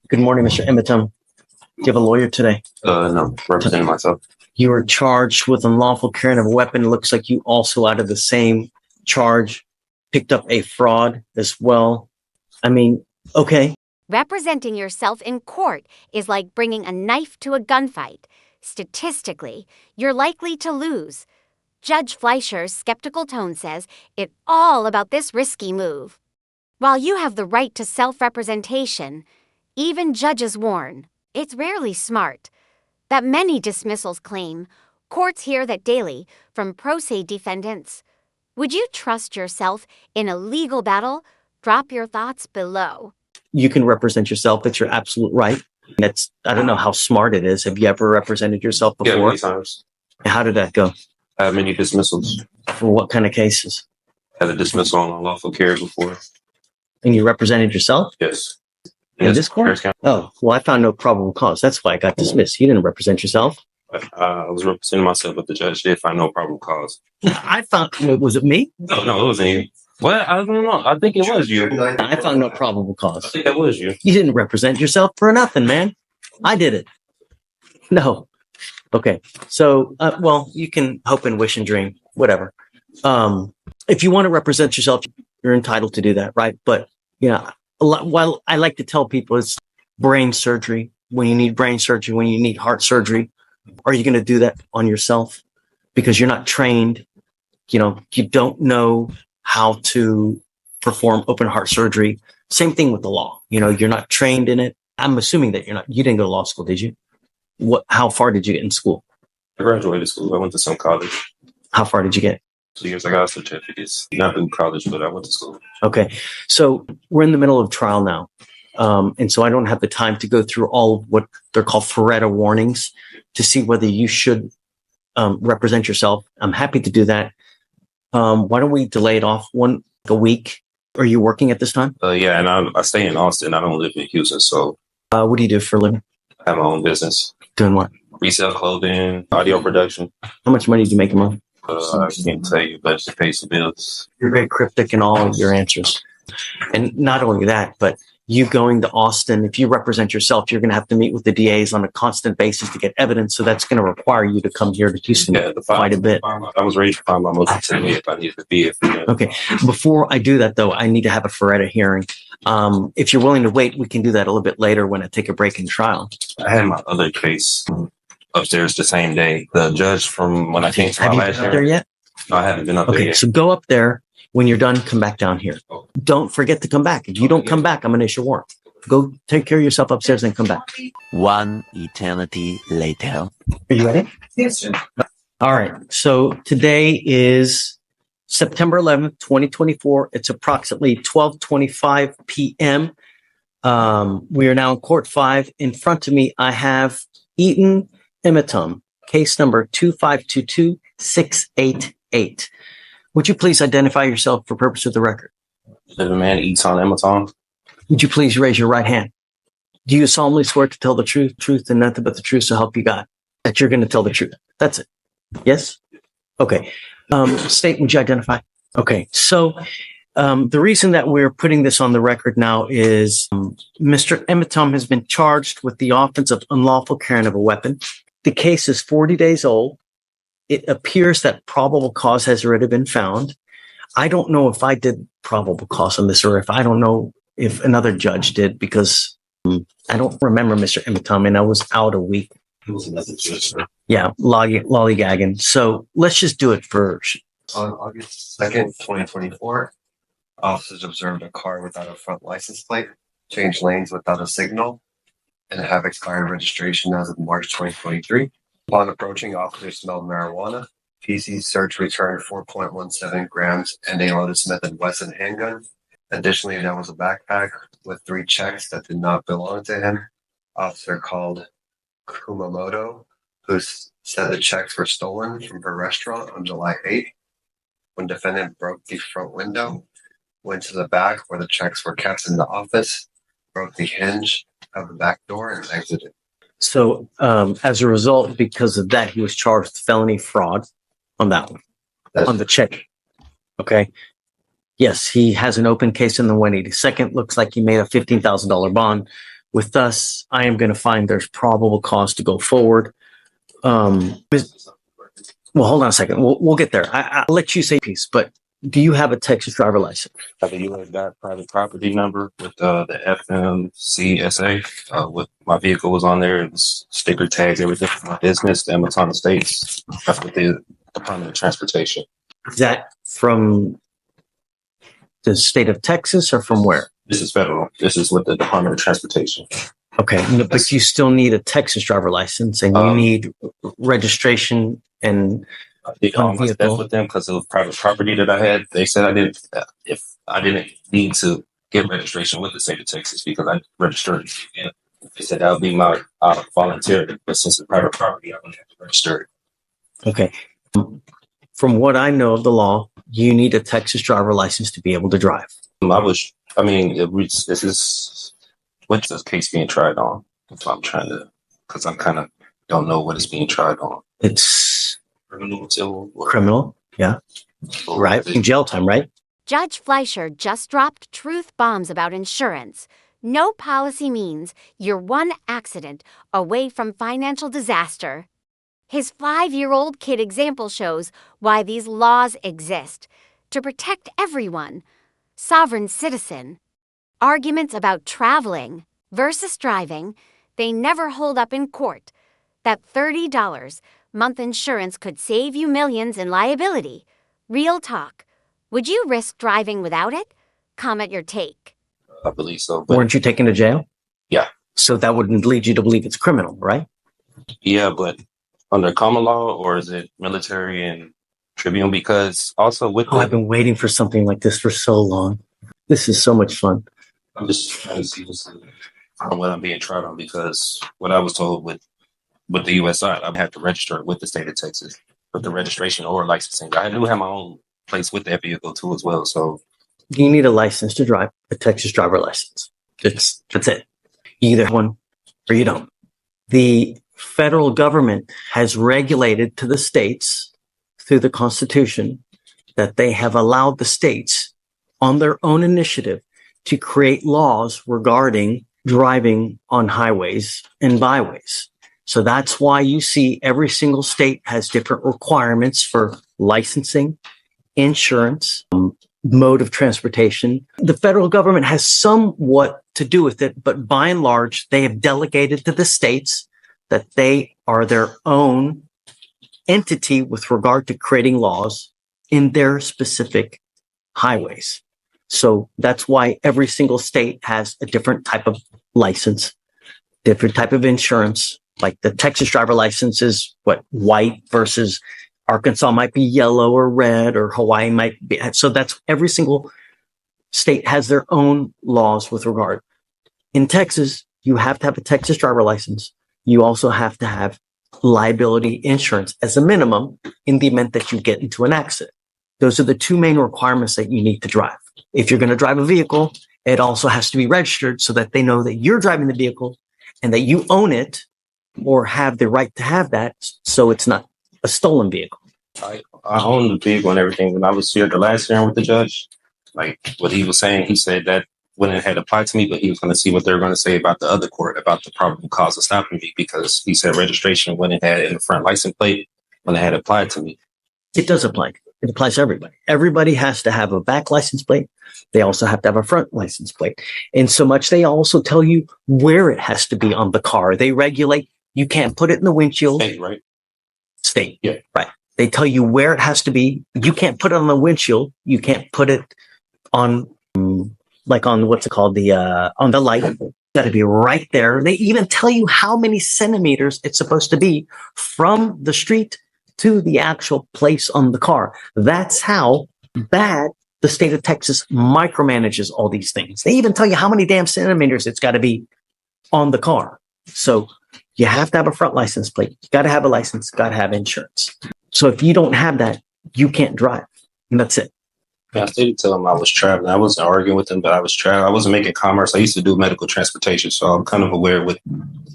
Good morning, Mr. Emmetum. Do you have a lawyer today? No, representing myself. You were charged with unlawful carrying of a weapon. It looks like you also, out of the same charge, picked up a fraud as well. I mean, okay. Representing yourself in court is like bringing a knife to a gunfight. Statistically, you're likely to lose. Judge Fleischer's skeptical tone says it's all about this risky move. While you have the right to self-representation, even judges warn it's rarely smart. That many dismissals claim, courts hear that daily from pro se defendants. Would you trust yourself in a legal battle? Drop your thoughts below. You can represent yourself. That's your absolute right. I don't know how smart it is. Have you ever represented yourself before? Yeah, many times. How did that go? I have many dismissals. For what kind of cases? I had a dismissal on unlawful carry before. And you represented yourself? Yes. In this court? Oh, well, I found no probable cause. That's why I got dismissed. You didn't represent yourself. I was representing myself, but the judge did find no probable cause. Was it me? No, it wasn't you. Well, I don't know. I think it was you. I found no probable cause. I think that was you. You didn't represent yourself for nothing, man. I did it. No. Okay. So, well, you can hope and wish and dream, whatever. If you want to represent yourself, you're entitled to do that, right? But, while I like to tell people it's brain surgery, when you need brain surgery, when you need heart surgery, are you going to do that on yourself? Because you're not trained, you don't know how to perform open heart surgery. Same thing with the law. You're not trained in it. I'm assuming that you didn't go to law school, did you? How far did you get in school? I graduated school. I went to some college. How far did you get? 2 years. I got certificates. Not in college, but I went to school. Okay. So we're in the middle of trial now. And so I don't have the time to go through all of what they're called Ferretta warnings to see whether you should represent yourself. I'm happy to do that. Why don't we delay it off a week? Are you working at this time? Yeah, and I stay in Austin. I don't live in Houston. So what do you do for a living? I have my own business. Doing what? Resell clothing, audio production. How much money do you make a month? I can't tell you, but it pays the bills. You're very cryptic in all of your answers. And not only that, but you going to Austin, if you represent yourself, you're going to have to meet with the DAs on a constant basis to get evidence. So that's going to require you to come here to Houston quite a bit. I was ready to find my motion today if I needed to be. Okay. Before I do that, though, I need to have a Ferretta hearing. If you're willing to wait, we can do that a little bit later when I take a break in trial. I had my other case upstairs the same day. The judge from when I came to my last year. There yet? No, I haven't been up there yet. So go up there. When you're done, come back down here. Don't forget to come back. If you don't come back, I'm going to issue a warrant. Go take care of yourself upstairs and come back. One eternity later. Are you ready? Yes, sir. All right. So today is September 11th, 2024. It's approximately 12:25 p.m. We are now in Court 5. In front of me, I have Eaton Emmetum, case number 2522688. Would you please identify yourself for purpose of the record? The man Eaton Emmetum. Would you please raise your right hand? Do you solemnly swear to tell the truth, and nothing but the truth, so help you God? That you're going to tell the truth. That's it. Yes? Okay. State, would you identify? Okay. So the reason that we're putting this on the record now is Mr. Emmetum has been charged with the offense of unlawful carrying of a weapon. The case is 40 days old. It appears that probable cause has already been found. I don't know if I did probable cause on this, or I don't know if another judge did, because I don't remember Mr. Emmetum, and I was out a week. It was another judge, sir. Yeah, lollygagging. So let's just do it for. On August 2nd, 2024, officers observed a car without a front license plate, change lanes without a signal, and have expired registration as of March 2023. Upon approaching, officers smelled marijuana. PC search returned 4.17 grams and a loaded Smith & Wesson handgun. Additionally, there was a backpack with 3 checks that did not belong to him. Officer called Kumamoto, who said the checks were stolen from her restaurant on July 8th. When defendant broke the front window, went to the back where the checks were kept in the office, broke the hinge of the back door, and exited. So as a result, because of that, he was charged with felony fraud on that one, on the check. Okay. Yes, he has an open case in the 182nd. Looks like he made a $15,000 bond, with us, I am going to find there's probable cause to go forward. Well, hold on a second. We'll get there. I'll let you say peace, but do you have a Texas driver license? Have a U.S. private property number with the FMCSA. With my vehicle was on there. It was sticker tags, everything for my business, the Amazon Estates. That's with the Department of Transportation. Is that from the state of Texas or from where? This is federal. This is with the Department of Transportation. Okay, but you still need a Texas driver license, and you need registration and I did all my steps with them because it was private property that I had. They said I didn't, if I didn't need to get registration with the state of Texas because I registered. And they said that would be my voluntary, but since it's private property, I wouldn't have to register it. Okay. From what I know of the law, you need a Texas driver license to be able to drive. This is what's this case being tried on? That's what I'm trying to, because I kind of don't know what it's being tried on. It's criminal, yeah. Right. In jail time, right? Judge Fleischer just dropped truth bombs about insurance. No policy means you're one accident away from financial disaster. His 5-year-old kid example shows why these laws exist. To protect everyone. Sovereign citizen. Arguments about traveling versus driving, they never hold up in court. That $30 month insurance could save you millions in liability. Real talk. Would you risk driving without it? Comment your take. I believe so. Weren't you taken to jail? Yeah. So that wouldn't lead you to believe it's criminal, right? Yeah, but under common law, or is it military and tribunal? Because also with I've been waiting for something like this for so long. This is so much fun. I'm just trying to see what I'm being tried on, because what I was told with the U.S. side, I have to register with the state of Texas with the registration or licensing. I do have my own place with that vehicle too as well. So you need a license to drive, a Texas driver license. That's it. You either have one or you don't. The federal government has regulated to the states through the Constitution that they have allowed the states on their own initiative to create laws regarding driving on highways and byways. So that's why you see every single state has different requirements for licensing, insurance, mode of transportation. The federal government has somewhat to do with it, but by and large, they have delegated to the states that they are their own entity with regard to creating laws in their specific highways. So that's why every single state has a different type of license, different type of insurance. Like the Texas driver license is white versus Arkansas might be yellow or red, or Hawaii might be. So that's every single state has their own laws with regard. In Texas, you have to have a Texas driver license. You also have to have liability insurance as a minimum in the event that you get into an accident. Those are the two main requirements that you need to drive. If you're going to drive a vehicle, it also has to be registered so that they know that you're driving the vehicle and that you own it or have the right to have that, so it's not a stolen vehicle. I own the vehicle and everything. When I was here the last hearing with the judge, like what he was saying, he said that when it had applied to me, but he was going to see what they were going to say about the other court, about the probable cause of stopping me, because he said registration when it had in the front license plate, when it had applied to me. It does apply. It applies to everybody. Everybody has to have a back license plate. They also have to have a front license plate. And so much, they also tell you where it has to be on the car. They regulate. You can't put it in the windshield. State, right? State. Yeah. Right. They tell you where it has to be. You can't put it on the windshield. You can't put it on, like on what's it called? On the light. It's got to be right there. They even tell you how many centimeters it's supposed to be from the street to the actual place on the car. That's how bad the state of Texas micromanages all these things. They even tell you how many damn centimeters it's got to be on the car. So you have to have a front license plate. You got to have a license, got to have insurance. So if you don't have that, you can't drive. And that's it. Yeah, I didn't tell him I was traveling. I wasn't arguing with him, but I was traveling. I wasn't making commerce. I used to do medical transportation. So I'm kind of aware with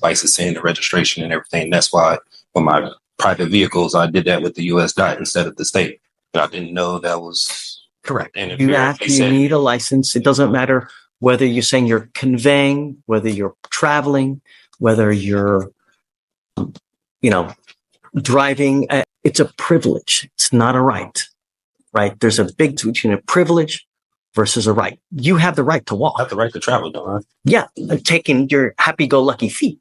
licensing, the registration and everything. That's why for my private vehicles, I did that with the U.S. DOT instead of the state. And I didn't know that was correct. You need a license. It doesn't matter whether you're saying you're conveying, whether you're traveling, whether you're, driving, it's a privilege. It's not a right, right? There's a big difference between a privilege versus a right. You have the right to walk. I have the right to travel, don't I? Yeah, taking your happy-go-lucky feet.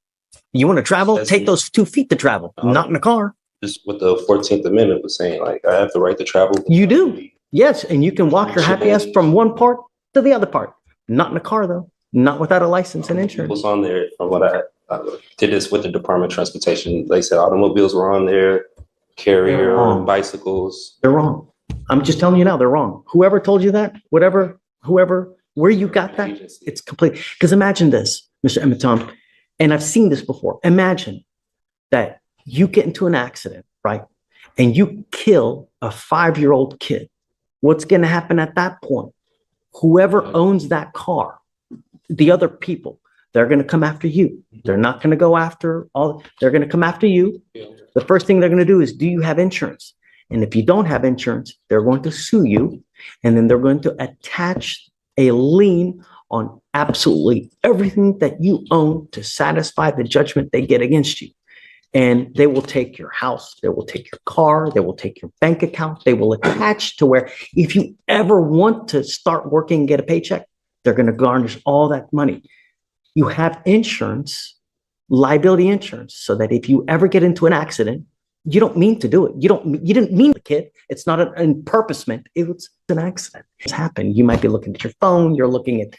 You want to travel? Take those 2 feet to travel, not in a car. Just what the 14th Amendment was saying, like, I have the right to travel. You do. Yes, and you can walk your happy ass from one part to the other part. Not in a car, though. Not without a license and insurance. Was on there from what I did this with the Department of Transportation. They said automobiles were on there, carrier, bicycles. They're wrong. I'm just telling you now, they're wrong. Whoever told you that, whoever, where you got that, it's complete. Because imagine this, Mr. Emiton, and I've seen this before. Imagine that you get into an accident, right? And you kill a 5-year-old kid. What's going to happen at that point? Whoever owns that car, the other people, they're going to come after you. They're not going to go after they're going to come after you. The first thing they're going to do is, do you have insurance? And if you don't have insurance, they're going to sue you. And then they're going to attach a lien on absolutely everything that you own to satisfy the judgment they get against you. And they will take your house, they will take your car, they will take your bank account, they will attach to where if you ever want to start working and get a paycheck, they're going to garnish all that money. You have insurance, liability insurance, so that if you ever get into an accident, you don't mean to do it. You didn't mean the kid. It's not an purposement. It was an accident. It's happened. You might be looking at your phone. You're looking at,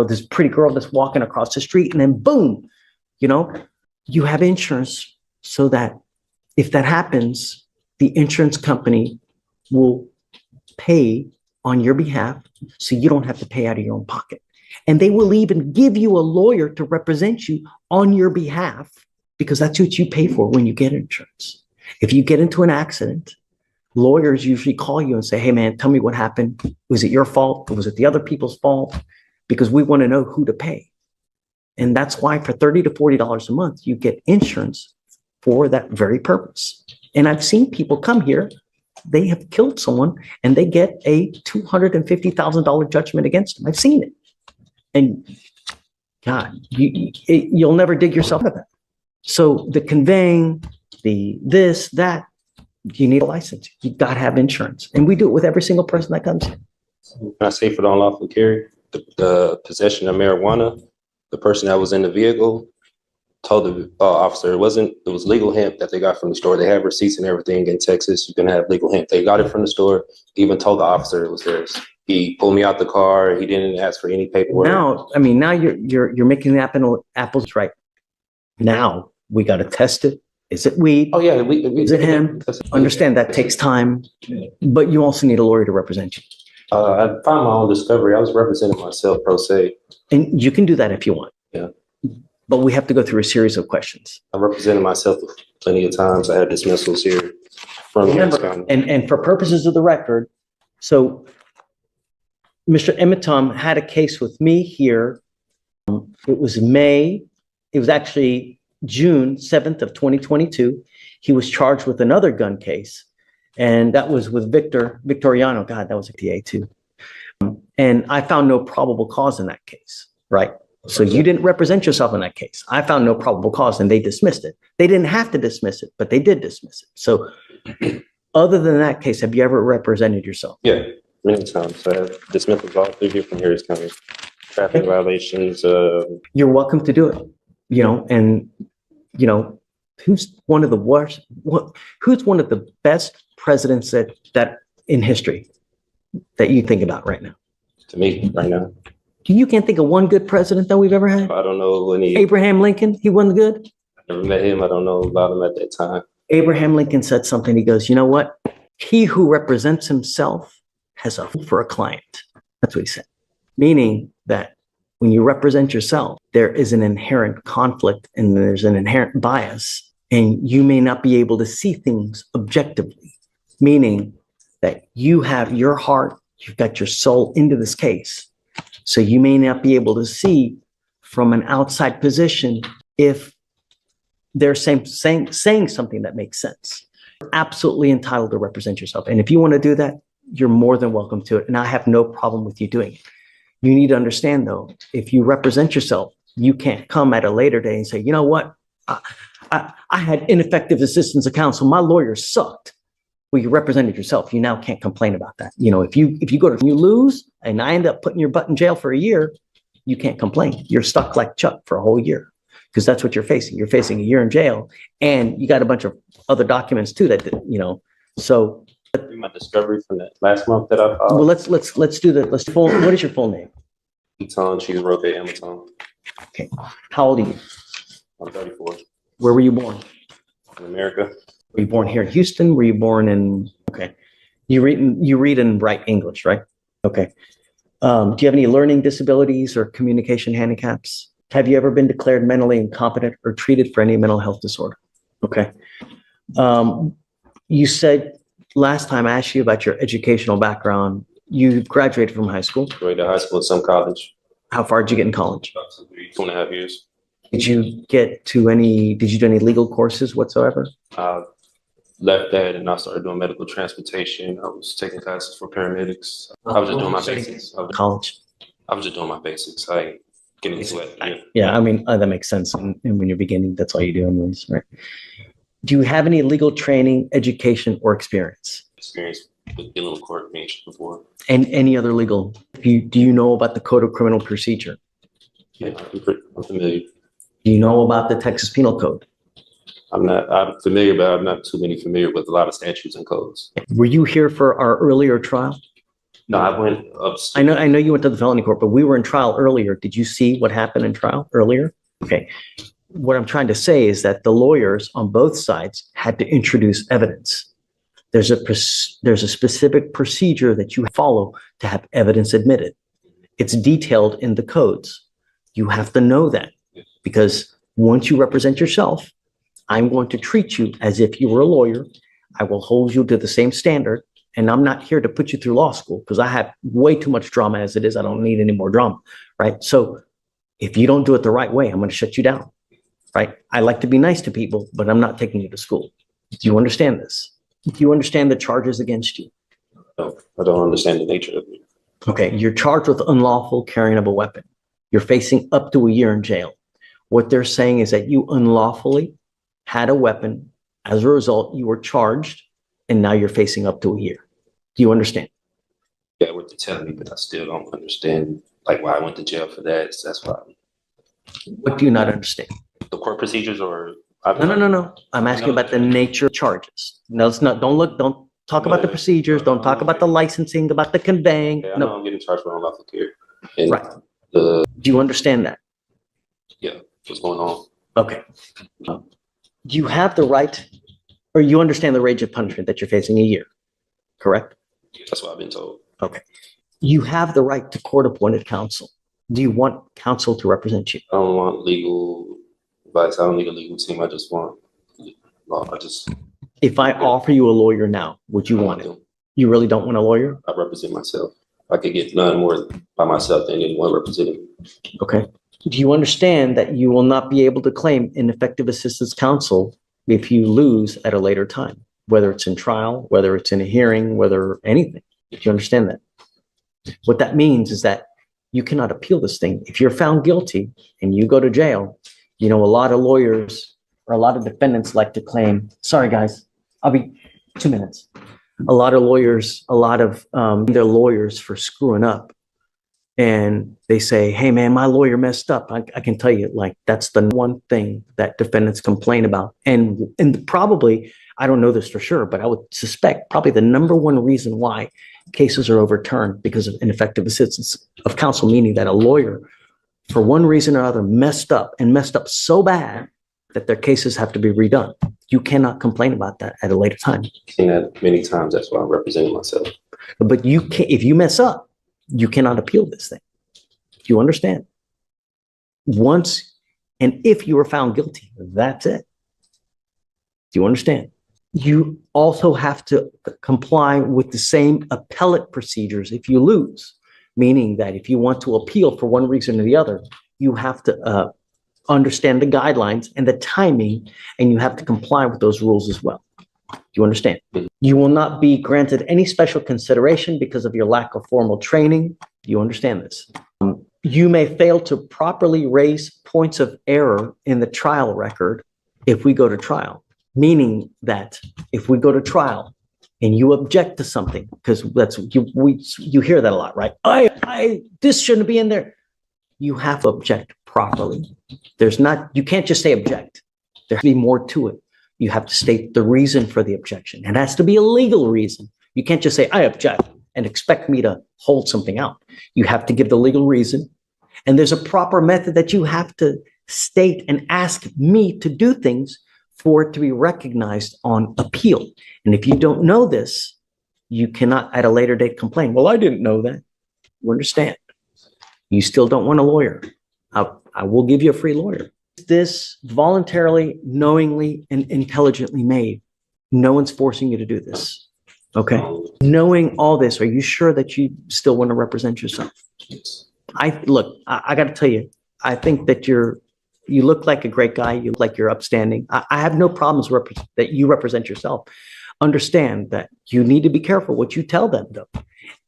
this pretty girl that's walking across the street, and then boom, you have insurance so that if that happens, the insurance company will pay on your behalf, so you don't have to pay out of your own pocket. And they will even give you a lawyer to represent you on your behalf, because that's what you pay for when you get insurance. If you get into an accident, lawyers usually call you and say, hey, man, tell me what happened. Was it your fault? Or was it the other people's fault? Because we want to know who to pay. And that's why for $30 to $40 a month, you get insurance for that very purpose. And I've seen people come here, they have killed someone, and they get a $250,000 judgment against them. I've seen it. And God, you'll never dig yourself out of that. So the conveying, the this, that, you need a license. You got to have insurance. And we do it with every single person that comes here. Can I say for the unlawful carry, the possession of marijuana, the person that was in the vehicle told the officer it was legal hemp that they got from the store. They have receipts and everything in Texas. You can have legal hemp. They got it from the store. Even told the officer it was theirs. He pulled me out the car. He didn't ask for any paperwork. Now you're making the apples right. Now we got to test it. Is it weed? Oh yeah, is it hemp? Understand that takes time, but you also need a lawyer to represent you. I found my own discovery. I was representing myself pro se. And you can do that if you want. Yeah. But we have to go through a series of questions. I represented myself plenty of times. I had dismissals here from Remember, and for purposes of the record, so Mr. Emitom had a case with me here. It was actually June 7th of 2022. He was charged with another gun case, and that was with Victoriano. God, that was a TA too. And I found no probable cause in that case, right? So you didn't represent yourself in that case. I found no probable cause and they dismissed it. They didn't have to dismiss it, but they did dismiss it. So other than that case, have you ever represented yourself? Yeah, many times. I have dismissals all through different areas coming. Traffic violations. You're welcome to do it, who's one of the worst, who's one of the best presidents that in history that you think about right now? To me, right now. You can't think of one good president that we've ever had? I don't know any. Abraham Lincoln, he wasn't good? I never met him. I don't know about him at that time. Abraham Lincoln said something. He goes, you know what? He who represents himself has a fool for a client. That's what he said. Meaning that when you represent yourself, there is an inherent conflict and there's an inherent bias, and you may not be able to see things objectively. Meaning that you have your heart, you've got your soul into this case. So you may not be able to see from an outside position if they're saying something that makes sense. You're absolutely entitled to represent yourself. And if you want to do that, you're more than welcome to it. And I have no problem with you doing it. You need to understand though, if you represent yourself, you can't come at a later day and say, you know what? I had ineffective assistance of counsel. My lawyer sucked. Well, you represented yourself. You now can't complain about that. You know, if you go to, you lose and I end up putting your butt in jail for a year, you can't complain. You're stuck like Chuck for a whole year because that's what you're facing. You're facing a year in jail and you got a bunch of other documents too that, you know, so. My discovery from that last month that I filed. Well, let's do that. What is your full name? Eton, she's Roque Amaton. Okay. How old are you? I'm 34. Where were you born? In America. Were you born here in Houston? Were you born in, okay. You read and write English, right? Okay. Do you have any learning disabilities or communication handicaps? Have you ever been declared mentally incompetent or treated for any mental health disorder? Okay. You said last time I asked you about your educational background, you graduated from high school. Graduated high school at some college. How far did you get in college? About 2.5 years. Did you do any legal courses whatsoever? Left that and I started doing medical transportation. I was taking classes for paramedics. I was just doing my basics. College. I was just doing my basics. I ain't getting into it. Yeah. Yeah, I mean, that makes sense. And when you're beginning, that's all you do anyways, right? Do you have any legal training, education, or experience? Experience with dealing with court meetings before. And any other legal? Do you know about the Code of Criminal Procedure? Yeah, I'm familiar. Do you know about the Texas Penal Code? I'm familiar, but I'm not too familiar with a lot of statutes and codes. Were you here for our earlier trial? No, I went up. I know you went to the felony court, but we were in trial earlier. Did you see what happened in trial earlier? Okay. What I'm trying to say is that the lawyers on both sides had to introduce evidence. There's a specific procedure that you follow to have evidence admitted. It's detailed in the codes. You have to know that because once you represent yourself, I'm going to treat you as if you were a lawyer. I will hold you to the same standard. And I'm not here to put you through law school because I have way too much drama as it is. I don't need any more drama, right? So if you don't do it the right way, I'm going to shut you down, right? I like to be nice to people, but I'm not taking you to school. Do you understand this? Do you understand the charges against you? No, I don't understand the nature of it. Okay, you're charged with unlawful carrying of a weapon. You're facing up to a year in jail. What they're saying is that you unlawfully had a weapon. As a result, you were charged, and now you're facing up to a year. Do you understand? Yeah, what they're telling me, but I still don't understand like why I went to jail for that. So that's why. What do you not understand? The court procedures or No. I'm asking about the nature of charges. No, it's not. Don't talk about the procedures. Don't talk about the licensing, about the conveying. Yeah, I No. know I'm getting charged for unlawful carry. And Right. Do you understand that? Yeah, what's going on? Okay. Do you have the right, or you understand the range of punishment that you're facing a year, correct? That's what I've been told. Okay. You have the right to court-appointed counsel. Do you want counsel to represent you? I don't want legal advice. I don't need a legal team. I just want law. If I offer you a lawyer now, would you want it? You really don't want a lawyer? I represent myself. I could get none more by myself than anyone representing me. Okay. Do you understand that you will not be able to claim ineffective assistance counsel if you lose at a later time, whether it's in trial, whether it's in a hearing, whether anything? Do you understand that? What that means is that you cannot appeal this thing. If you're found guilty and you go to jail, you know, a lot of lawyers or a lot of defendants like to claim, sorry guys, I'll be 2 minutes. A lot of lawyers, they're lawyers for screwing up. And they say, hey man, my lawyer messed up. I can tell you, like, that's the one thing that defendants complain about. And probably, I don't know this for sure, but I would suspect probably the number one reason why cases are overturned because of ineffective assistance of counsel, meaning that a lawyer, for one reason or other, messed up so bad that their cases have to be redone. You cannot complain about that at a later time. I've seen that many times. That's why I'm representing myself. But you can't, if you mess up, you cannot appeal this thing. Do you understand? Once, and if you are found guilty, that's it. Do you understand? You also have to comply with the same appellate procedures if you lose, meaning that if you want to appeal for one reason or the other, you have to understand the guidelines and the timing, and you have to comply with those rules as well. Do you understand? You will not be granted any special consideration because of your lack of formal training. Do you understand this? You may fail to properly raise points of error in the trial record if we go to trial, meaning that if we go to trial and you object to something, because you hear that a lot, right? This shouldn't be in there. You have to object properly. You can't just say object. There has to be more to it. You have to state the reason for the objection. It has to be a legal reason. You can't just say, I object, and expect me to hold something out. You have to give the legal reason. And there's a proper method that you have to state and ask me to do things for it to be recognized on appeal. And if you don't know this, you cannot at a later date complain. Well, I didn't know that. You understand? You still don't want a lawyer. I will give you a free lawyer. This voluntarily, knowingly, and intelligently made. No one's forcing you to do this. Okay. Knowing all this, are you sure that you still want to represent yourself? I got to tell you, I think that you look like a great guy. You look like you're upstanding. I have no problems that you represent yourself. Understand that you need to be careful what you tell them, though.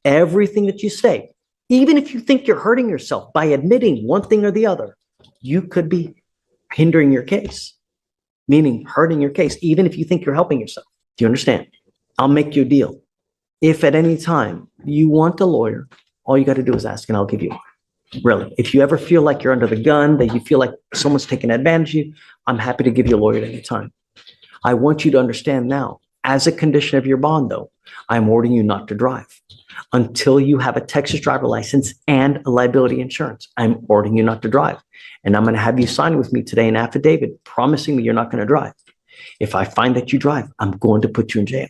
Everything that you say, even if you think you're hurting yourself by admitting one thing or the other, you could be hindering your case, meaning hurting your case, even if you think you're helping yourself. Do you understand? I'll make you a deal. If at any time you want a lawyer, all you got to do is ask and I'll give you one. Really. If you ever feel like you're under the gun, that you feel like someone's taking advantage of you, I'm happy to give you a lawyer at any time. I want you to understand now, as a condition of your bond, though, I'm ordering you not to drive until you have a Texas driver license and a liability insurance. I'm ordering you not to drive. And I'm going to have you sign with me today an affidavit promising me you're not going to drive. If I find that you drive, I'm going to put you in jail.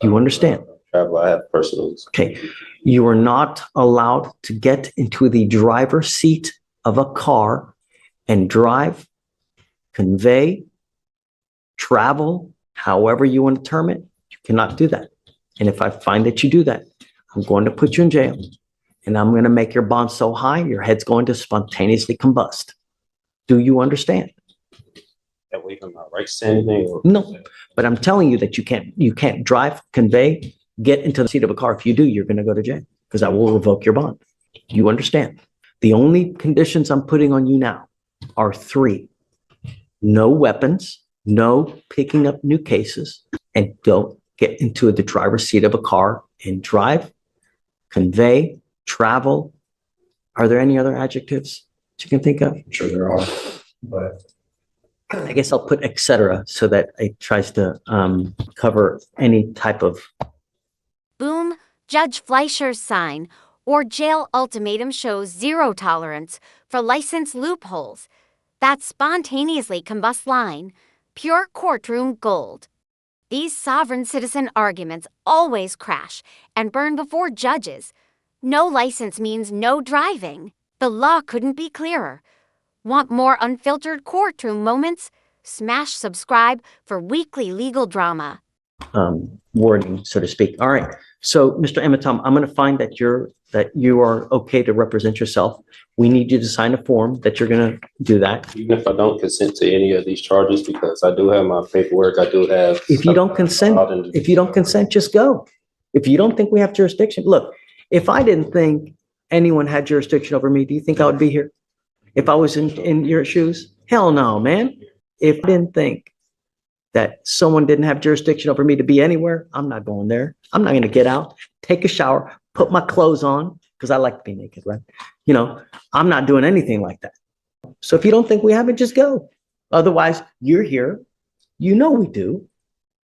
Do you understand? I have personals. Okay. You are not allowed to get into the driver's seat of a car and drive, convey, travel, however you want to term it. You cannot do that. And if I find that you do that, I'm going to put you in jail and I'm going to make your bond so high, your head's going to spontaneously combust. Do you understand? That way I'm not right to say anything? No, but I'm telling you that you can't drive, convey, get into the seat of a car. If you do, you're going to go to jail because I will revoke your bond. You understand? The only conditions I'm putting on you now are 3. No weapons, no picking up new cases, and don't get into the driver's seat of a car and drive, convey, travel. Are there any other adjectives that you can think of? I'm sure there are, but I guess I'll put et cetera so that it tries to cover any type of. Boom, Judge Fleischer's sign or jail ultimatum shows zero tolerance for license loopholes. That spontaneously combust line, pure courtroom gold. These sovereign citizen arguments always crash and burn before judges. No license means no driving. The law couldn't be clearer. Want more unfiltered courtroom moments? Smash subscribe for weekly legal drama. Wording, so to speak. All right. So, Mr. Ematom, I'm going to find that you are okay to represent yourself. We need you to sign a form that you're going to do that. Even if I don't consent to any of these charges, because I do have my paperwork, I do have. If you don't consent, just go. If you don't think we have jurisdiction, look, if I didn't think anyone had jurisdiction over me, do you think I would be here? If I was in your shoes? Hell no, man. If I didn't think that someone didn't have jurisdiction over me to be anywhere, I'm not going there. I'm not going to get out, take a shower, put my clothes on, because I like to be naked, right? You know, I'm not doing anything like that. So if you don't think we have it, just go. Otherwise, you're here. You know we do,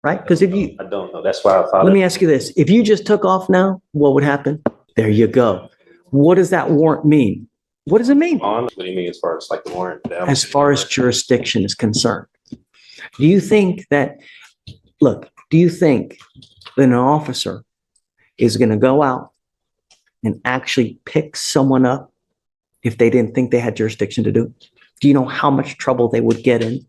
right? Because if you... I don't know. That's why I followed. Let me ask you this. If you just took off now, what would happen? There you go. What does that warrant mean? What does it mean? What do you mean as far as like the warrant? As far as jurisdiction is concerned. Do you think that an officer is going to go out and actually pick someone up if they didn't think they had jurisdiction to do it? Do you know how much trouble they would get in?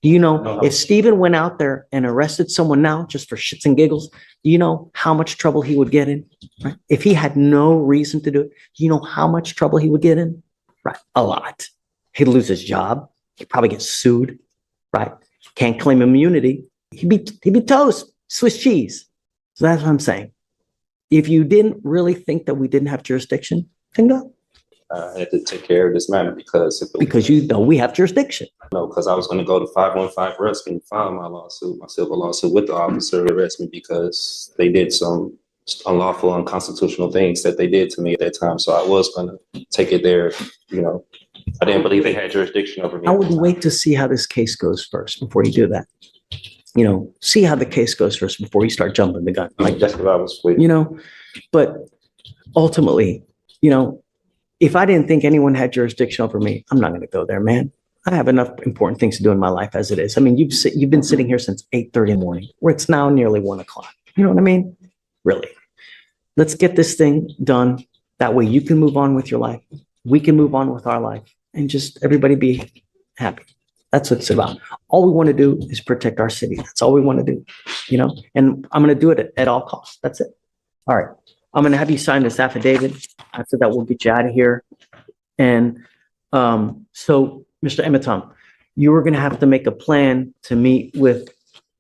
Do you know if Stephen went out there and arrested someone now just for shits and giggles, do you know how much trouble he would get in? Right? If he had no reason to do it, do you know how much trouble he would get in? Right. A lot. He'd lose his job. He'd probably get sued. Right. Can't claim immunity. He'd be toast, Swiss cheese. So that's what I'm saying. If you didn't really think that we didn't have jurisdiction, then go. I had to take care of this matter because Because you know we have jurisdiction. no, because I was going to go to 515 arrest and file my lawsuit, my civil lawsuit with the officer to arrest me because they did some unlawful, unconstitutional things that they did to me at that time. So I was going to take it there. You know, I didn't believe they had jurisdiction over me. I would wait to see how this case goes first before you do that. You know, see how the case goes first before you start jumping the gun. Like that's what I was waiting. You know, but ultimately, you know, if I didn't think anyone had jurisdiction over me, I'm not going to go there, man. I have enough important things to do in my life as it is. I mean, you've been sitting here since 8:30 in the morning, where it's now nearly 1 o'clock. You know what I mean? Really. Let's get this thing done. That way you can move on with your life. We can move on with our life and just everybody be happy. That's what it's about. All we want to do is protect our city. That's all we want to do, you know, and I'm going to do it at all costs. That's it. All right. I'm going to have you sign this affidavit. After that, we'll get you out of here. And so, Mr. Emitom, you are going to have to make a plan to meet with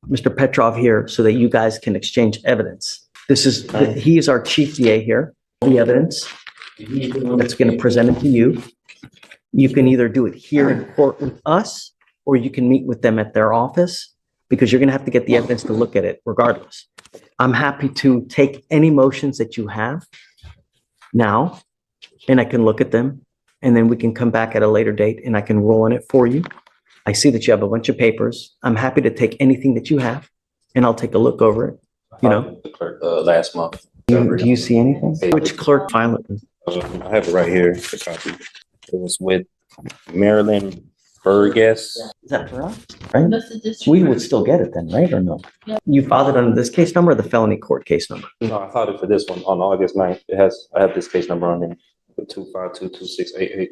Mr. Petrov here so that you guys can exchange evidence. He is our chief DA here. The evidence that's going to present it to you. You can either do it here in court with us, or you can meet with them at their office, because you're going to have to get the evidence to look at it regardless. I'm happy to take any motions that you have now, and I can look at them, and then we can come back at a later date and I can roll on it for you. I see that you have a bunch of papers. I'm happy to take anything that you have, and I'll take a look over it. You know, The clerk, last month. do you see anything? Which clerk file it? I have it right here. The copy. It was with Marilyn Burgess. Is that for us? Right? We would still get it then, right? Or no? You filed it under this case number or the felony court case number? No, I filed it for this one on August 9th. I have this case number on there. 2522688.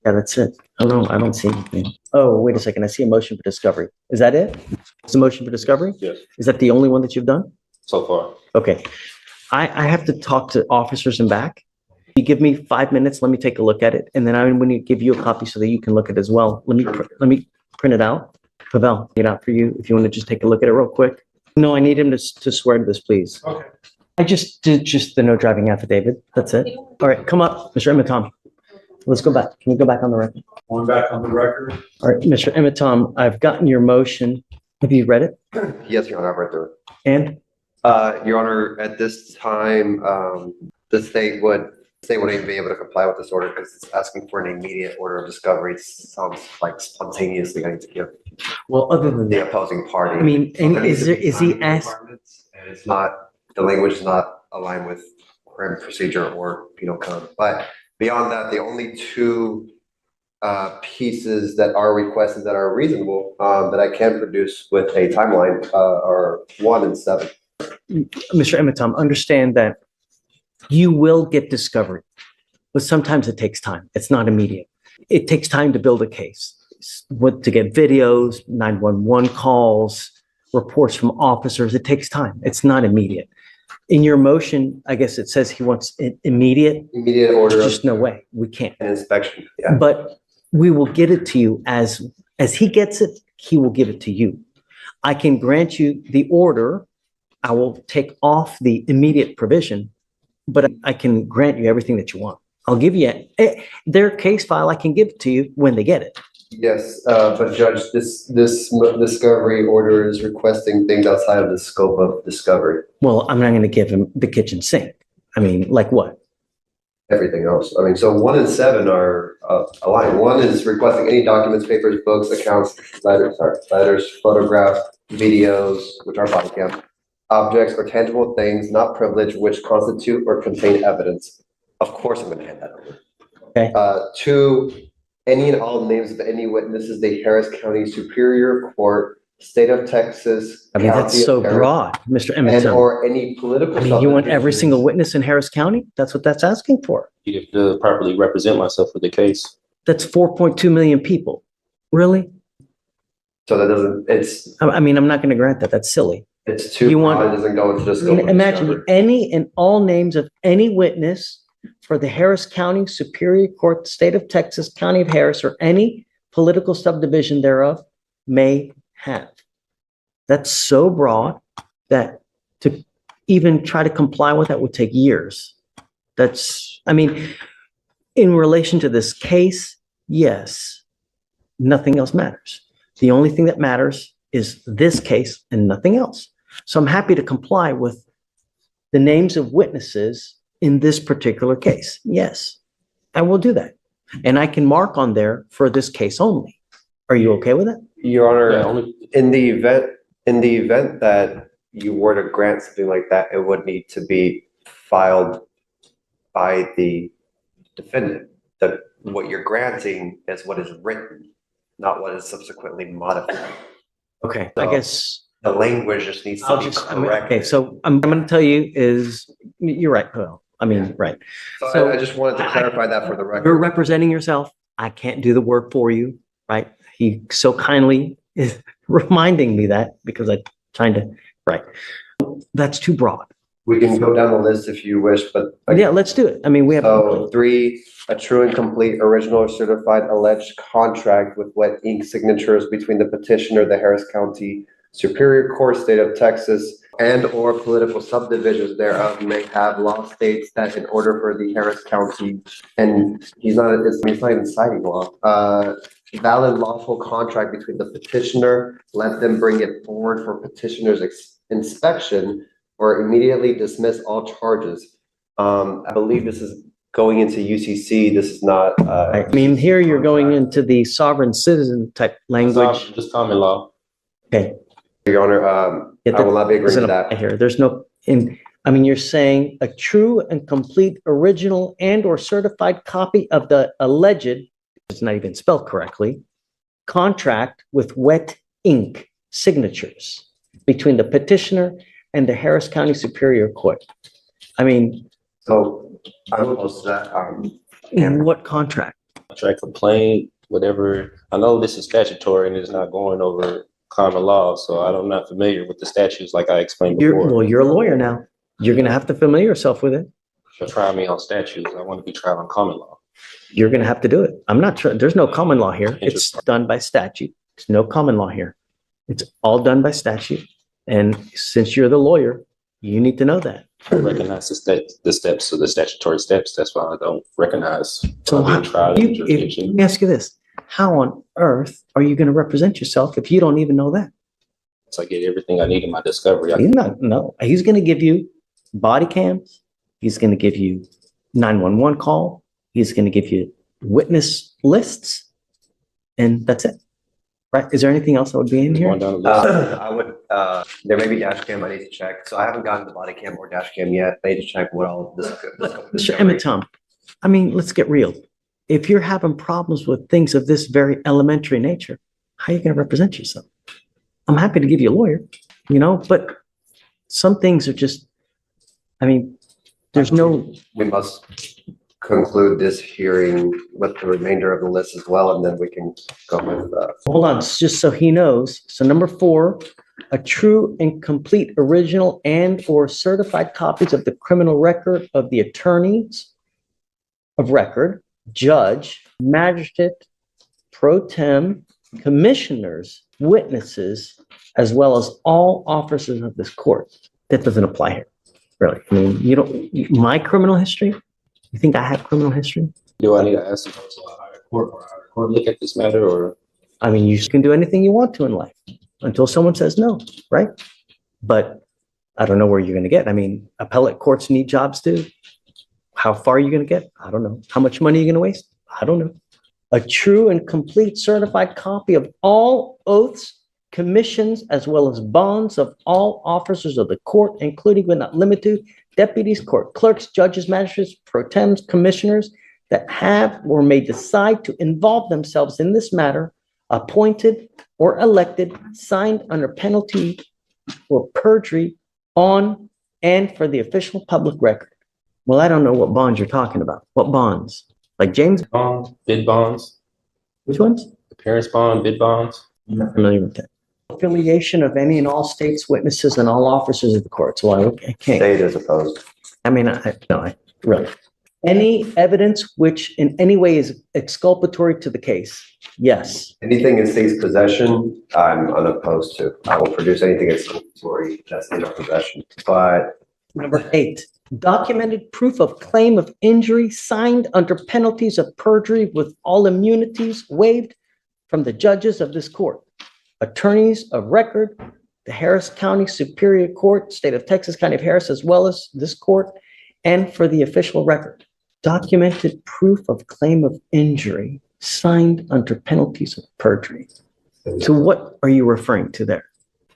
Yeah, that's it. Oh, no, I don't see anything. Oh, wait a second. I see a motion for discovery. Is that it? It's a motion for discovery? Yes, Is that the only one that you've done? so far. Okay. I have to talk to officers in back. You give me 5 minutes, let me take a look at it, and then I'm going to give you a copy so that you can look at it as well. Let me print it out. Pavel, get it out for you if you want to just take a look at it real quick. No, I need him to swear to this, please. Okay. I just did the no driving affidavit. That's it. All right, come up, Mr. Emitom. Let's go back. Can you go back on the record? Going back on the record. All right, Mr. Emitom, I've gotten your motion. Have you read it? Yes, Your Honor, I've read through it. And Your Honor, at this time, the state wouldn't even be able to comply with this order because it's asking for an immediate order of discovery. It sounds like spontaneously going to give well, other than the that, opposing party. I mean, and is he asked? And it's not, the language is not aligned with current procedure or penal code. But beyond that, the only two pieces that are requested that are reasonable that I can produce with a timeline are 1 and 7. Mr. Emitom, understand that you will get discovery, but sometimes it takes time. It's not immediate. It takes time to build a case, to get videos, 911 calls, reports from officers. It takes time. It's not immediate. In your motion, I guess it says he wants it immediate. Immediate order of Just no way. We can't. an inspection. Yeah. But we will get it to you as he gets it, he will give it to you. I can grant you the order. I will take off the immediate provision, but I can grant you everything that you want. I'll give you their case file. I can give it to you when they get it. Yes, but Judge, this discovery order is requesting things outside of the scope of discovery. Well, I'm not going to give him the kitchen sink. I mean, like what? Everything else. I mean, so 1 and 7 are aligned. 1 is requesting any documents, papers, books, accounts, letters, photographs, videos, which are body cam, objects or tangible things not privileged which constitute or contain evidence. Of course, I'm going to hand that over. Okay. 2, any and all names of any witnesses, the Harris County Superior Court, State of Texas. I mean, that's County so of Harris, broad, Mr. and Emmett. or any political. I mean, you want every subdivisions. single witness in Harris County? That's what that's asking for. You have to properly represent myself for the case. That's 4.2 million people. Really? So that doesn't. I mean, I'm not going to grant that. That's silly. It's too You broad. want- It doesn't go into the I scope. mean, of imagine discovery. any and all names of any witness for the Harris County Superior Court, State of Texas, County of Harris, or any political subdivision thereof may have. That's so broad that to even try to comply with that would take years. I mean, In relation to this case, yes, nothing else matters. The only thing that matters is this case and nothing else. So I'm happy to comply with the names of witnesses in this particular case. Yes, I will do that. And I can mark on there for this case only. Are you okay with that? Your Honor, Yeah, only in the event that you were to grant something like that, it would need to be filed by the defendant. What you're granting is what is written, not what is subsequently modified. Okay, So- I guess The language just needs to I'll be just, correct. okay, so I'm going to tell you is, you're right, Well, I mean, right. So I just wanted to clarify that for the You're record. representing yourself. I can't do the work for you, right? He so kindly is reminding me that because I'm trying to, right. That's too broad. We can go down the list if you wish, but. Yeah, let's do it. I mean, we have. So 3, a true and complete original or certified alleged contract with wet ink signatures between the petitioner, the Harris County Superior Court, State of Texas, and or political subdivisions thereof may have law states that in order for the Harris County, and he's not even citing law, valid lawful contract between the petitioner, let them bring it forward for petitioner's inspection or immediately dismiss all charges. I believe this is going into UCC. This is not. I mean, here you're going into the sovereign citizen type language. just common law. Okay. Your Honor, I will not be agreeing Doesn't to that. apply here. There's no, you're saying a true and complete original and or certified copy of the alleged, it's not even spelled correctly, contract with wet ink signatures between the petitioner and the Harris County Superior Court. I mean, So I'm opposed to that. what contract? Contract complaint, whatever. I know this is statutory and it's not going over common law, so I'm not familiar with the statutes like I explained before. Well, you're a lawyer now. You're going to have to familiar yourself with it. So try me on statutes. I want to be tried on common law. You're going to have to do it. I'm not sure. There's no common law here. It's done by statute. There's no common law here. It's all done by statute. And since you're the lawyer, you need to know that. I recognize the steps of the statutory steps. That's why I don't recognize. So I'm being tried in jurisdiction. let me ask you this. How on earth are you going to represent yourself if you don't even know that? So I get everything I need in my discovery. He's going to give you body cams. He's going to give you 911 call. He's going to give you witness lists. And that's it. Right? Is there anything else that would be in here? Going down the list. I would, there may be dash cam I need to check. So I haven't gotten the body cam or dash cam yet. I need to check what all this. Mr. Emmett Tom, I mean, let's get real. If you're having problems with things of this very elementary nature, how are you going to represent yourself? I'm happy to give you a lawyer, but some things are just, I mean, there's no. We must conclude this hearing with the remainder of the list as well, and then we can go with, Hold on, just so he knows. So number 4, a true and complete original and or certified copies of the criminal record of the attorneys of record, judge, magistrate, pro tem, commissioners, witnesses, as well as all officers of this court. That doesn't apply here, really. I mean, my criminal history, you think I have criminal history? Do I need to ask the court to a higher court or a higher court look at this matter, or? I mean, you can do anything you want to in life until someone says no, right? But I don't know where you're going to get. I mean, appellate courts need jobs too. How far are you going to get? I don't know. How much money are you going to waste? I don't know. A true and complete certified copy of all oaths, commissions, as well as bonds of all officers of the court, including but not limited to deputies, court clerks, judges, magistrates, pro tems, commissioners that have or may decide to involve themselves in this matter, appointed or elected, signed under penalty or perjury on and for the official public record. Well, I don't know what bonds you're talking about. What bonds? Like James? Bonds, bid bonds, Which ones? appearance bond, bid bonds. I'm not familiar with that. Affiliation of any and all states, witnesses, and all officers of the court. So I can't. state as opposed. I mean, I really. Any evidence which in any way is exculpatory to the case? Yes. Anything in state's possession, I'm unopposed to. I will produce anything exculpatory that's in our possession. But Number 8, documented proof of claim of injury signed under penalties of perjury with all immunities waived from the judges of this court, attorneys of record, the Harris County Superior Court, State of Texas, County of Harris, as well as this court, and for the official record. Documented proof of claim of injury signed under penalties of perjury. So what are you referring to there?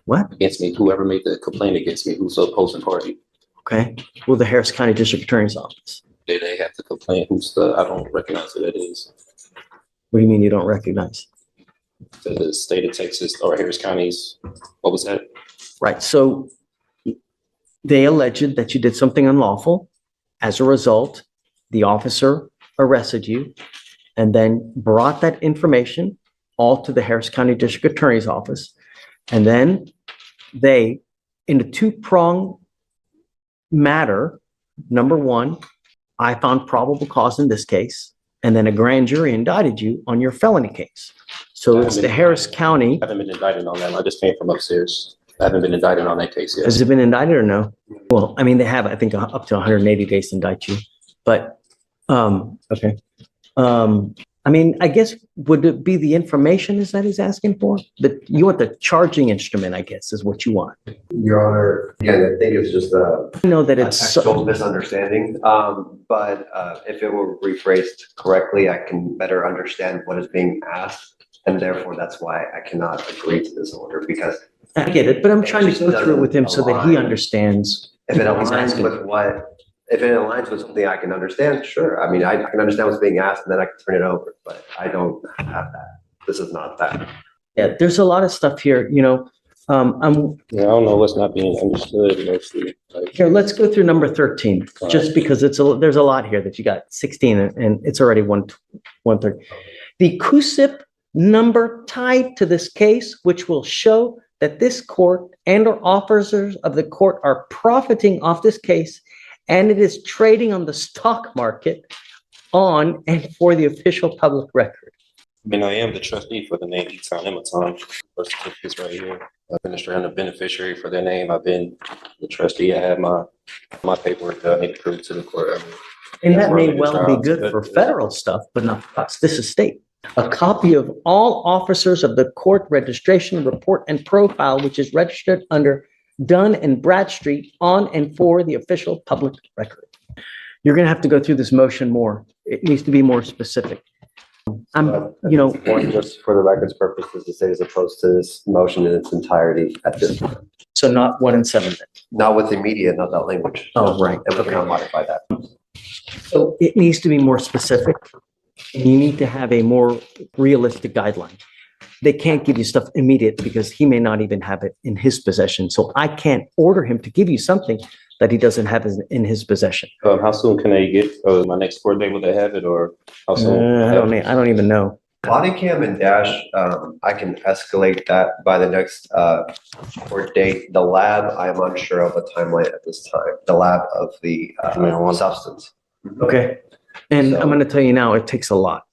What? Against me, whoever made the complaint against me, who's the opposing party. Okay. Well, the Harris County District Attorney's Office. Did they have to complain? I don't recognize who that is. What do you mean you don't recognize? The state of Texas or Harris County's, what was that? Right. So they alleged that you did something unlawful. As a result, the officer arrested you and then brought that information all to the Harris County District Attorney's Office. And then they, in a two-pronged matter, number one, I found probable cause in this case, and then a grand jury indicted you on your felony case. So it's the Harris County. I haven't been indicted on that. I just came from upstairs. I haven't been indicted on that case yet. Has it been indicted or no? Well, I mean, they have, I think, up to 180 days to indict you. But, okay. I mean, I guess, would it be the information is that he's asking for? You want the charging instrument, I guess, is what you want. Your Honor, again, I think it's just I know that a it's textual misunderstanding. But if it were rephrased correctly, I can better understand what is being asked. And therefore, that's why I cannot agree to this order, because I get it, but I'm trying to go through it with him so that he understands. if it what he's aligns asking. with if it aligns with something I can understand, sure. I mean, I can understand what's being asked and then I can turn it over, but I don't have that. This is not that. Yeah, there's a lot of stuff here, I'm, Yeah, I don't know what's not being understood mostly. here, let's go through number 13, just because there's a lot here that you got 16 and it's already 130. The CUSIP number tied to this case, which will show that this court and or officers of the court are profiting off this case, and it is trading on the stock market on and for the official public record. I mean, I am the trustee for the name Eton Ematon. Birth certificate's right here. I've been the beneficiary for their name. I've been the trustee. I have my paperwork that I need to prove to the court. And that may well be good for federal stuff, but not for us. This is state. A copy of all officers of the court registration report and profile, which is registered under Dunn and Bradstreet on and for the official public record. You're going to have to go through this motion more. It needs to be more specific. Just for the record's purposes, to say as opposed to this motion in its entirety at this time. So not 1 and 7. Not with immediate, not that language. Oh, right. And we cannot modify that. So it needs to be more specific. And you need to have a more realistic guideline. They can't give you stuff immediate because he may not even have it in his possession. So I can't order him to give you something that he doesn't have in his possession. How soon can they get my next court date? Will they have it, or how soon? I don't even know. Body cam and dash, I can escalate that by the next court date. The lab, I am unsure of a timeline at this time. The lab of the substance. Okay. And I'm going to tell you now, it takes a lot.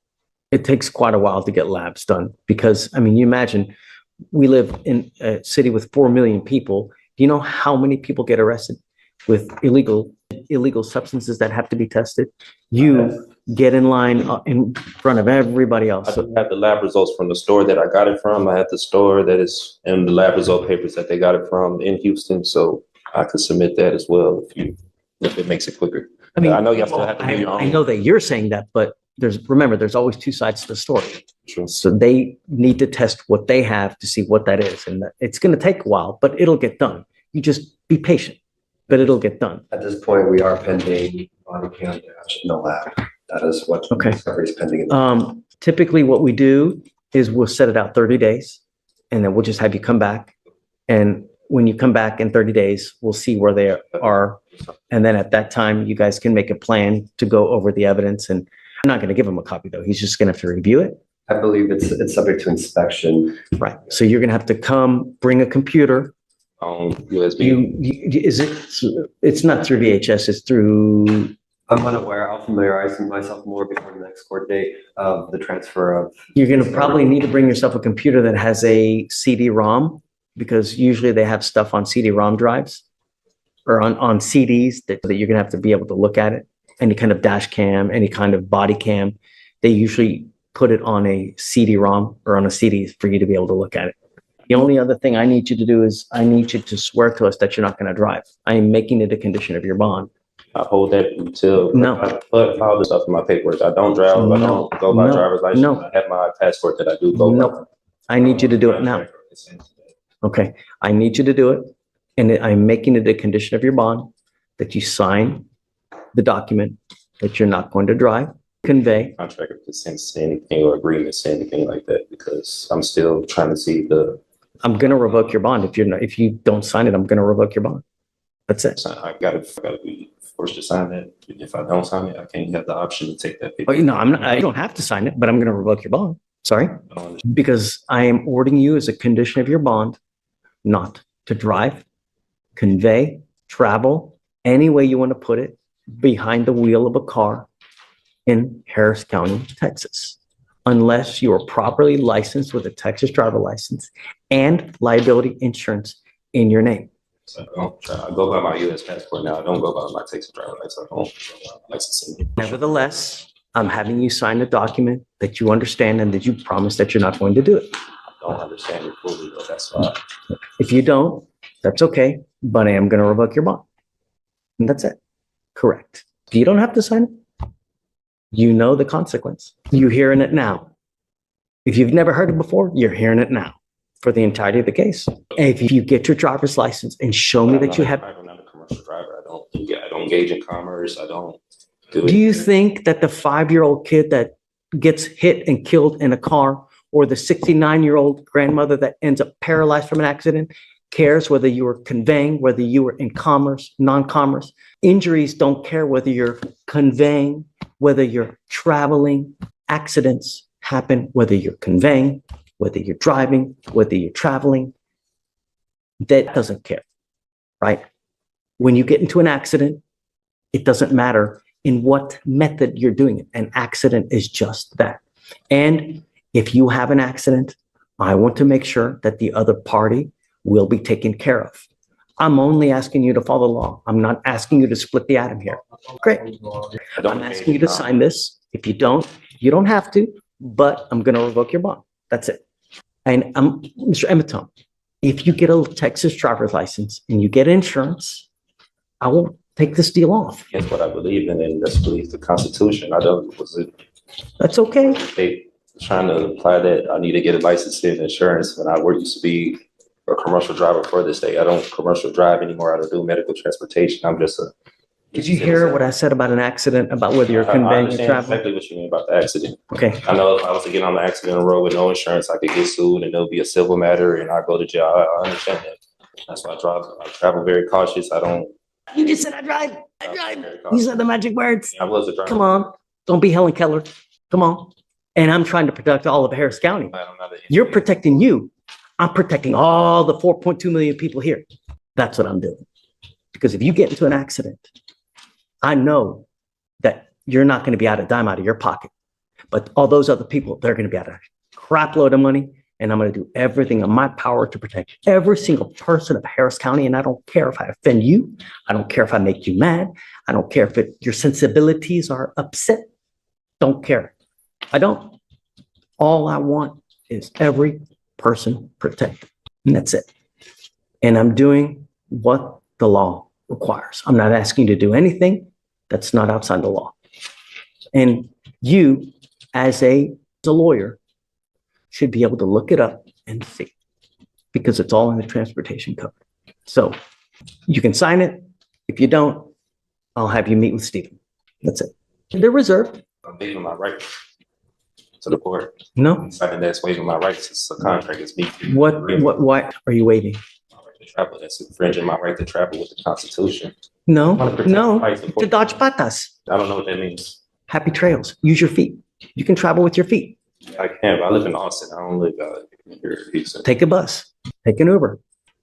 It takes quite a while to get labs done because, I mean, you imagine we live in a city with 4 million people. Do you know how many people get arrested with illegal substances that have to be tested? You get in line in front of everybody else. I have the lab results from the store that I got it from. I have the store that is in the lab result papers that they got it from in Houston. So I could submit that as well if it makes it quicker. I mean, I know you still have to do your own. I know that you're saying that, but there's always two sides to the story. True. So they need to test what they have to see what that is. And it's going to take a while, but it'll get done. You just be patient, but it'll get done. At this point, we are pending body cam dash in the lab. That is what discovery is pending. Typically what we do is we'll set it out 30 days and then we'll just have you come back. And when you come back in 30 days, we'll see where they are. And then at that time, you guys can make a plan to go over the evidence. And I'm not going to give him a copy, though. He's just going to have to review it. I believe it's subject to inspection. Right. So you're going to have to come, bring a computer. USB. It's not through VHS. It's through. I'm unaware. I'll familiarize myself more before the next court date of the transfer of. You're going to probably need to bring yourself a computer that has a CD-ROM because usually they have stuff on CD-ROM drives. or on CDs that you're going to have to be able to look at it. Any kind of dash cam, any kind of body cam, they usually put it on a CD-ROM or on a CD for you to be able to look at it. The only other thing I need you to do is I need you to swear to us that you're not going to drive. I am making it a condition of your bond. I hold that until No. I put all this stuff in my paperwork. I don't drive. I No. don't go by No. driver's license. No. I have my passport that I do go by. Nope. I need you to do it now. Okay. I need you to do it. And I'm making it a condition of your bond that you sign the document that you're not going to drive, convey. Contract doesn't say anything or agreement say anything like that because I'm still trying to see the. I'm going to revoke your bond. If you don't sign it, I'm going to revoke your bond. That's it. I gotta be forced to sign that. If I don't sign it, I can't have the option to take that paper. Oh, no, I'm not, I don't have to sign it, but I'm going to revoke your bond. Sorry. I don't understand. Because I am ordering you as a condition of your bond not to drive, convey, travel, any way you want to put it, behind the wheel of a car in Harris County, Texas, unless you are properly licensed with a Texas driver license and liability insurance in your name. So I go by my U.S. passport now. I don't go by my Texas driver license. I don't go by my licensing. Nevertheless, I'm having you sign a document that you understand and that you promise that you're not going to do it. I don't understand it fully, but that's why. If you don't, that's okay, but I am going to revoke your bond. And that's it. Correct. You don't have to sign it. You know the consequence. You're hearing it now. If you've never heard it before, you're hearing it now for the entirety of the case. If you get your driver's license and show me that you have. I'm not a commercial driver. I don't engage in commerce. I don't do it. Do you think that the 5-year-old kid that gets hit and killed in a car, or the 69-year-old grandmother that ends up paralyzed from an accident, cares whether you were conveying, whether you were in commerce, non-commerce? Injuries don't care whether you're conveying, whether you're traveling. Accidents happen whether you're conveying, whether you're driving, whether you're traveling. That doesn't care, right? When you get into an accident, it doesn't matter in what method you're doing it. An accident is just that. And if you have an accident, I want to make sure that the other party will be taken care of. I'm only asking you to follow the law. I'm not asking you to split the atom here. Great. I'm asking you to sign this. If you don't have to, but I'm going to revoke your bond. That's it. And Mr. Emeton, if you get a Texas driver's license and you get insurance, I will take this deal off. That's what I believe in, and that's believe the Constitution. I don't. Was it? That's okay. They trying to imply that I need to get a license and insurance when I used to be a commercial driver for this day. I don't commercial drive anymore. I don't do medical transportation. I'm just a. Did you hear what I said about an accident, about whether you're I conveying or understand traveling? exactly what you mean about the accident. Okay. I know if I was to get on the accident road with no insurance, I could get sued and there'll be a civil matter and I go to jail. I understand that. That's why I travel very cautious. I don't. You just said I drive. You said the magic words. I was a driver. Come on. Don't be Helen Keller. Come on. And I'm trying to protect all of Harris County. You're protecting you. I'm protecting all the 4.2 million people here. That's what I'm doing. Because if you get into an accident, I know that you're not going to be out a dime out of your pocket. But all those other people, they're going to be out a crap load of money. And I'm going to do everything in my power to protect every single person of Harris County. And I don't care if I offend you. I don't care if I make you mad. I don't care if your sensibilities are upset. Don't care. I don't. All I want is every person protected. And that's it. And I'm doing what the law requires. I'm not asking you to do anything that's not outside the law. And you, as a lawyer, should be able to look it up and see, because it's all in the transportation code. So you can sign it. If you don't, I'll have you meet with Stephen. That's it. They're reserved. I'm waiving my right to the court. No. Signing that's waiving my rights. It's a contract. It's me. Why are you waiving? My right to travel. That's infringing my right to travel with the Constitution. No, I wanna protect no, the rights of to dodge patas. I don't know what that means. Happy trails. Use your feet. You can travel with your feet. I can, but I live in Austin. I don't live here in Houston. Take a bus, take an Uber.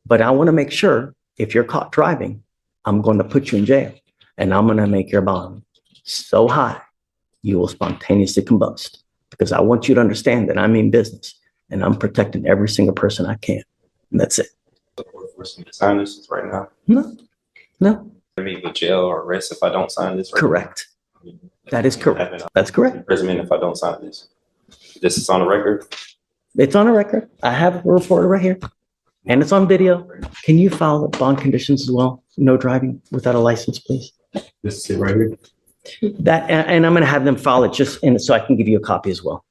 But I want to make sure if you're caught driving, I'm going to put you in jail and I'm going to make your bond so high you will spontaneously combust, because I want you to understand that I mean business and I'm protecting every single person I can. And that's it. Forcing me to sign this right now. No, No, Me with jail or arrest if I don't sign this. correct. That is correct. That's correct. Imprisonment if I don't sign this. This is on the record. It's on a record. I have a report right here. And it's on video. Can you file the bond conditions as well? No driving without a license, please. This is it right here. That, and I'm going to have them file it just in, so I can give you a copy as well.